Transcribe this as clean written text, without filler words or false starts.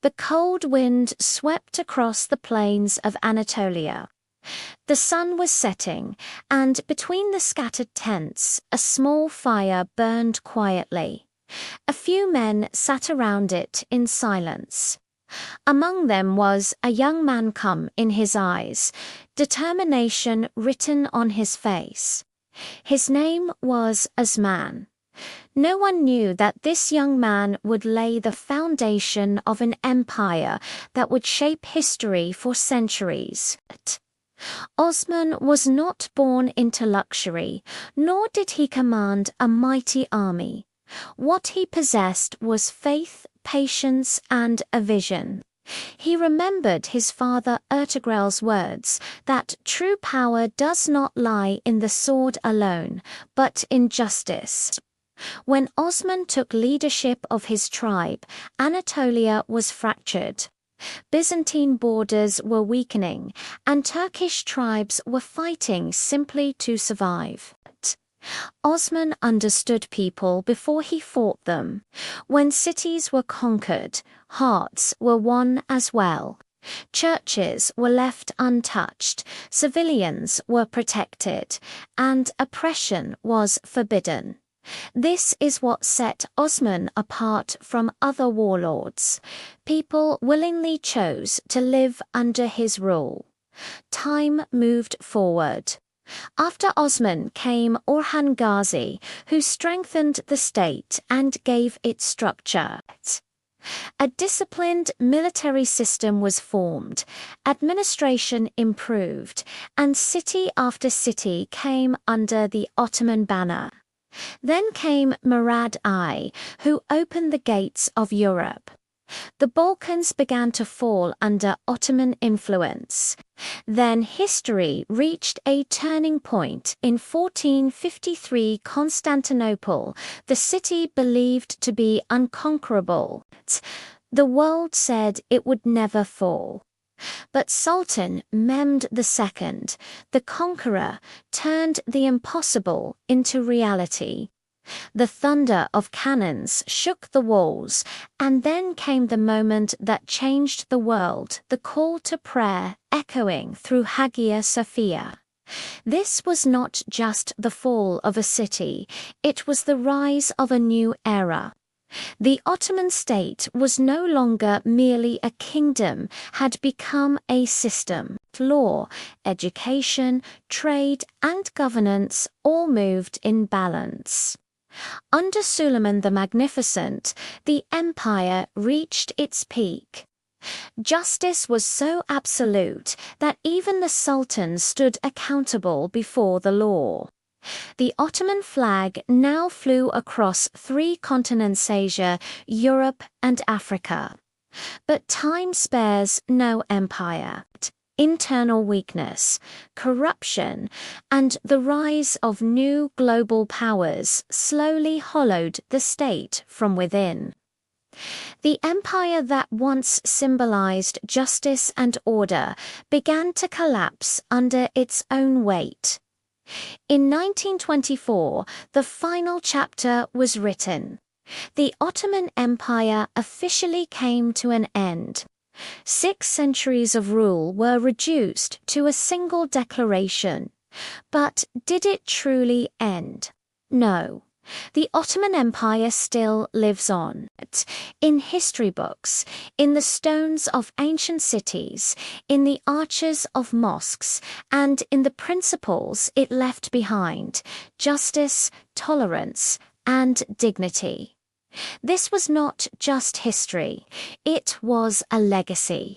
The cold wind swept across the plains of Anatolia. The sun was setting, and between the scattered tents, a small fire burned quietly. A few men sat around it in silence. Among them was a young man, calm in his eyes, determination written on his face. His name was Osman. No one knew that this young man would lay the foundation of an empire that would shape history for centuries. Osman was not born into luxury, nor did he command a mighty army. What he possessed was faith, patience, and a vision. He remembered his father Ertugrul's words that true power does not lie in the sword alone, but in justice. When Osman took leadership of his tribe, Anatolia was fractured. Byzantine borders were weakening, and Turkish tribes were fighting simply to survive. Osman understood people before he fought them. When cities were conquered, hearts were won as well. Churches were left untouched, civilians were protected, and oppression was forbidden. This is what set Osman apart from other warlords. People willingly chose to live under his rule. Time moved forward. After Osman came Osman Ghazi, who strengthened the state and gave it structure. A disciplined military system was formed, administration improved, and city after city came under the Ottoman banner. Then came Murad I, who opened the gates of Europe. The Balkans began to fall under Ottoman influence. Then history reached a turning point in 1453. Constantinople, the city believed to be unconquerable. The world said it would never fall. But Sultan Mehmed II, the Conqueror, turned the impossible into reality. The thunder of cannons shook the walls, and then came the moment that changed the world, the call to prayer echoing through Hagia Sophia. This was not just the fall of a city, it was the rise of a new era. The Ottoman state was no longer merely a kingdom, had become a system. Law, education, trade, and governance all moved in balance. Under Suleiman the Magnificent, the empire reached its peak. Justice was so absolute that even the Sultan stood accountable before the law. The Ottoman flag now flew across 3 continents: Asia, Europe, and Africa. But time spares no empire. Internal weakness, corruption, and the rise of new global powers slowly hollowed the state from within. The empire that once symbolized justice and order began to collapse under its own weight. In 1924, the final chapter was written. The Ottoman Empire officially came to an end. 6 centuries of rule were reduced to a single declaration. But did it truly end? No. The Ottoman Empire still lives on. In history books, in the stones of ancient cities, in the arches of mosques, and in the principles it left behind: justice, tolerance, and dignity. This was not just history, it was a legacy.